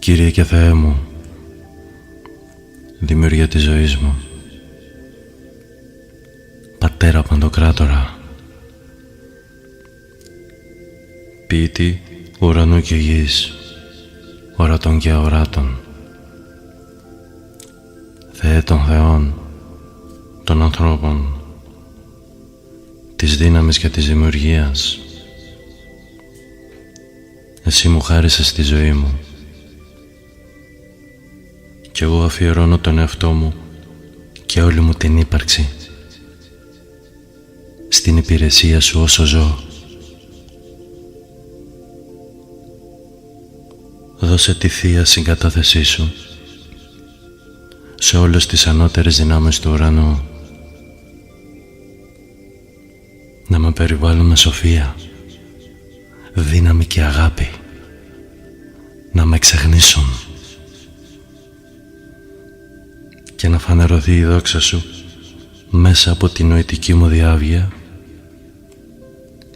Κύριε και Θεέ μου, δημιουργέ της ζωής μου, Πατέρα Παντοκράτορα, ποιητή ουρανού και γης, ορατών και αοράτων, Θεέ των θεών, των ανθρώπων, της δύναμης και της δημιουργίας, εσύ μου χάρισες τη ζωή μου κι εγώ αφιερώνω τον εαυτό μου και όλη μου την ύπαρξη στην υπηρεσία σου όσο ζω. Δώσε τη θεία συγκατάθεσή σου σε όλες τις ανώτερες δυνάμεις του ουρανού να με περιβάλλουν με σοφία, δύναμη και αγάπη, να με εξαγνίσουν και να φανερωθεί η δόξα σου μέσα από την νοητική μου διάβγεια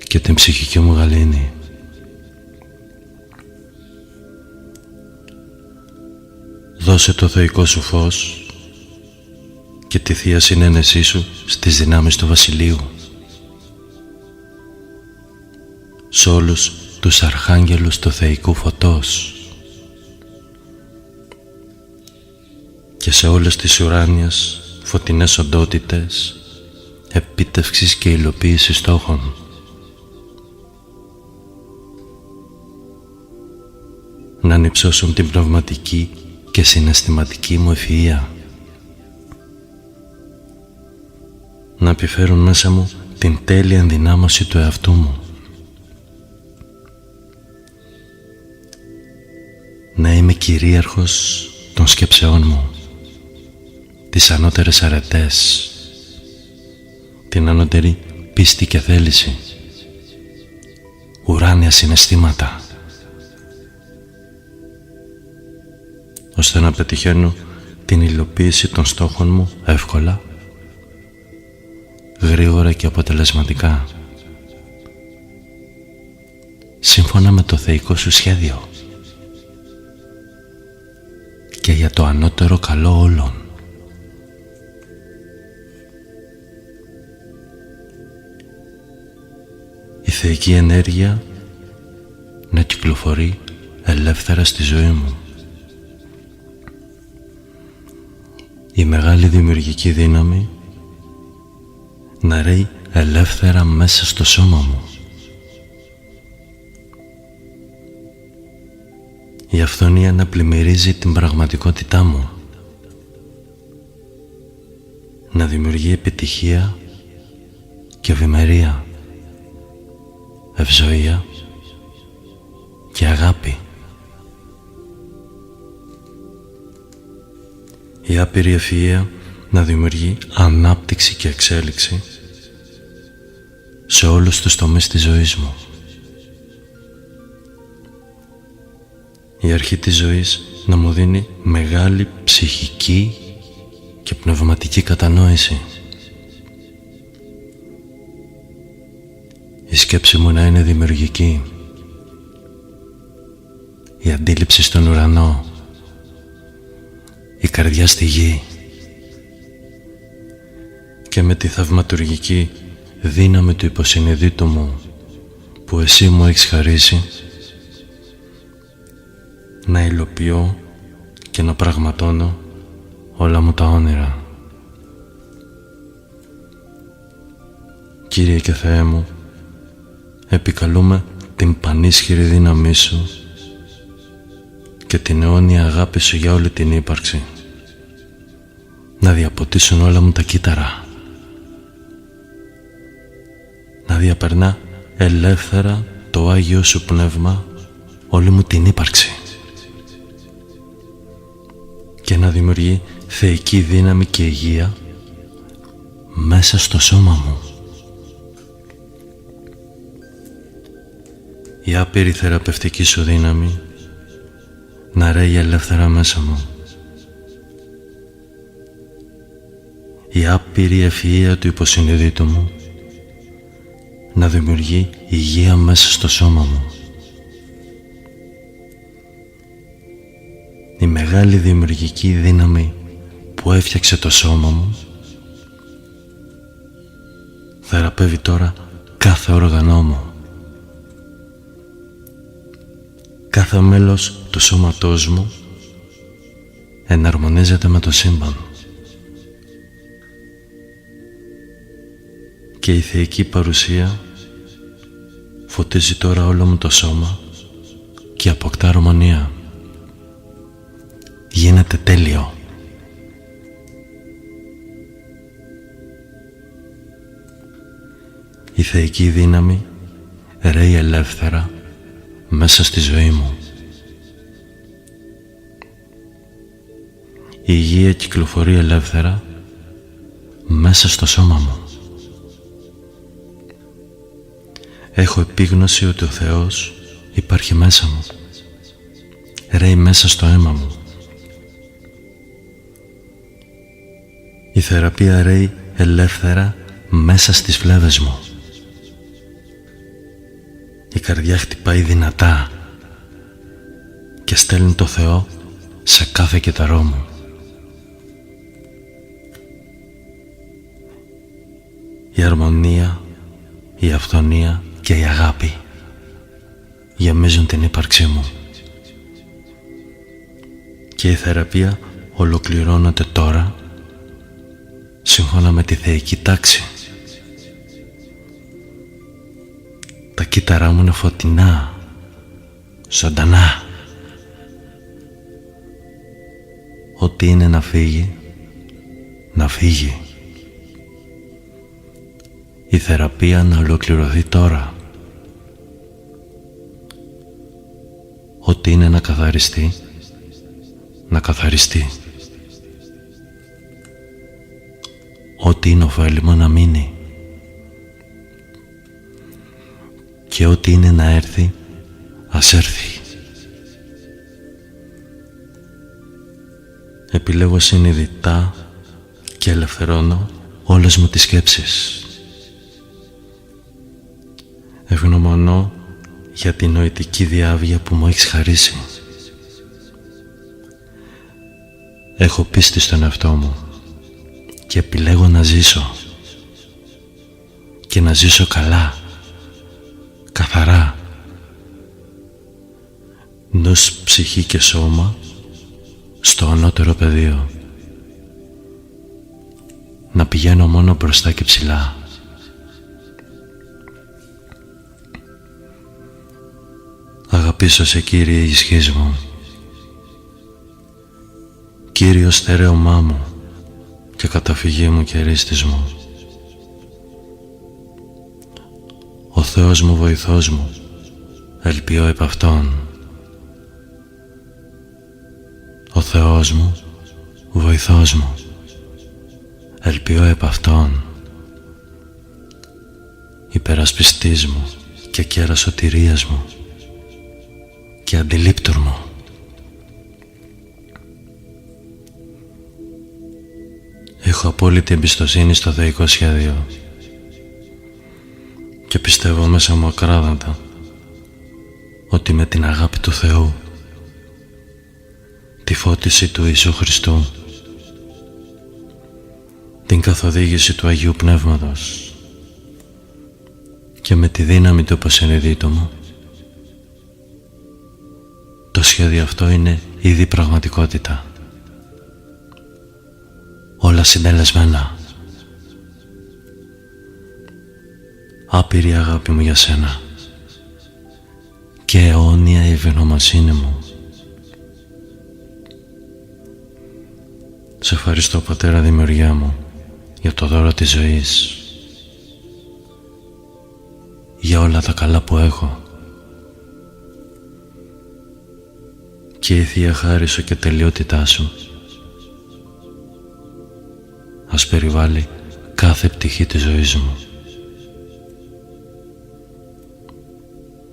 και την ψυχική μου γαλήνη. Δώσε το θεϊκό σου φως και τη θεία συνένεσή σου στις δυνάμεις του βασιλείου, σε όλους τους αρχάγγελους του θεϊκού φωτός και σε όλες τις ουράνιες φωτεινές οντότητες επίτευξης και υλοποίησης στόχων. Να ανυψώσουν την πνευματική και συναισθηματική μου ευφυΐα, να επιφέρουν μέσα μου την τέλεια ενδυνάμωση του εαυτού μου, να είμαι κυρίαρχος των σκέψεών μου, τις ανώτερες αρετές, την ανώτερη πίστη και θέληση, ουράνια συναισθήματα, ώστε να πετυχαίνω την υλοποίηση των στόχων μου εύκολα, γρήγορα και αποτελεσματικά, σύμφωνα με το θεϊκό σου σχέδιο και για το ανώτερο καλό όλων. Η θεϊκή ενέργεια να κυκλοφορεί ελεύθερα στη ζωή μου. Η μεγάλη δημιουργική δύναμη να ρέει ελεύθερα μέσα στο σώμα μου. Η αυθονία να πλημμυρίζει την πραγματικότητά μου, να δημιουργεί επιτυχία και ευημερία, ευζοία και αγάπη. Η άπειρη ευφυΐα να δημιουργεί ανάπτυξη και εξέλιξη σε όλους τους τομείς της ζωής μου. Η αρχή της ζωής να μου δίνει μεγάλη ψυχική και πνευματική κατανόηση. Η σκέψη μου να είναι δημιουργική, η αντίληψη στον ουρανό, η καρδιά στη γη, και με τη θαυματουργική δύναμη του υποσυνειδήτου μου που εσύ μου έχεις χαρίσει, να υλοποιώ και να πραγματώνω όλα μου τα όνειρα. Κύριε και Θεέ μου, επικαλούμε την πανίσχυρη δύναμή σου και την αιώνια αγάπη σου για όλη την ύπαρξη, να διαποτίσουν όλα μου τα κύτταρα, να διαπερνά ελεύθερα το Άγιο σου Πνεύμα όλη μου την ύπαρξη και να δημιουργεί θεϊκή δύναμη και υγεία μέσα στο σώμα μου. Η άπειρη θεραπευτική σου δύναμη να ρέει ελεύθερα μέσα μου. Η άπειρη ευφυΐα του υποσυνειδήτου μου να δημιουργεί υγεία μέσα στο σώμα μου. η μεγάλη δημιουργική δύναμη που έφτιαξε το σώμα μου θεραπεύει τώρα κάθε όργανό μου. Κάθε μέλος του σώματός μου εναρμονίζεται με το σύμπαν. Και η θεϊκή παρουσία φωτίζει τώρα όλο μου το σώμα και αποκτά αρμονία. Γίνεται τέλειο. Η θεϊκή δύναμη ρέει ελεύθερα μέσα στη ζωή μου. Η υγεία κυκλοφορεί ελεύθερα μέσα στο σώμα μου. Έχω επίγνωση ότι ο Θεός υπάρχει μέσα μου. Ρέει μέσα στο αίμα μου. Η θεραπεία ρέει ελεύθερα μέσα στις φλέβες μου. Η καρδιά χτυπάει δυνατά και στέλνει το Θεό σε κάθε κυταρό μου. Η αρμονία, η αυθονία και η αγάπη γεμίζουν την ύπαρξή μου. Και η θεραπεία ολοκληρώνεται τώρα σύμφωνα με τη θεϊκή τάξη. Τα κύτταρά μου είναι φωτεινά, ζωντανά. Ό,τι είναι να φύγει, να φύγει. Η θεραπεία να ολοκληρωθεί τώρα. Ό,τι είναι να καθαριστεί, να καθαριστεί. Ό,τι είναι ωφέλιμο να μείνει. Και ό,τι είναι να έρθει, ας έρθει. Επιλέγω συνειδητά και ελευθερώνω όλες μου τις σκέψεις. Ευγνωμονώ για την νοητική διάβγεια που μου έχεις χαρίσει. Έχω πίστη στον εαυτό μου και επιλέγω να ζήσω. Και να ζήσω καλά, καθαρά. Νους, ψυχή και σώμα στο ανώτερο πεδίο. Να πηγαίνω μόνο μπροστά και ψηλά. Αγαπήσω σε Κύριε ισχύς μου, Κύριος στερέωμά μου και καταφυγή μου και ρίστης μου. Ο Θεός μου βοηθός μου, ελπιώ επ' Αυτόν. Ο Θεός μου βοηθός μου, ελπιώ επ' Αυτόν. Υπερασπιστής μου και κέρα σωτηρίας μου και αντιλήπτουρ μου. Έχω απόλυτη εμπιστοσύνη στο θεϊκό σχέδιο και πιστεύω μέσα μου ακράδαντα ότι με την αγάπη του Θεού, τη φώτιση του Ιησού Χριστού, την καθοδήγηση του Αγίου Πνεύματος και με τη δύναμη του υποσυνειδήτου μου, το σχέδιο αυτό είναι ήδη πραγματικότητα. Όλα συντελεσμένα. Άπειρη αγάπη μου για σένα και αιώνια η ευγνωμοσύνη μου. Σε ευχαριστώ, Πατέρα Δημιουργιά μου, για το δώρο της ζωής, για όλα τα καλά που έχω, και η Θεία Χάρη Σου και τελειότητά Σου ας περιβάλλει κάθε πτυχή της ζωής μου.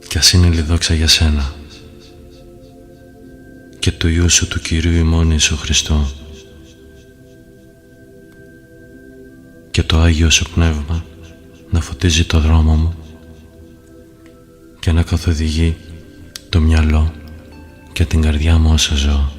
Κι ας είναι η δόξα για Σένα και του Υιού Σου του Κυρίου ημών Ιησού Χριστού και το Άγιο Σου Πνεύμα να φωτίζει το δρόμο μου και να καθοδηγεί το μυαλό και την καρδιά μου όσο ζω.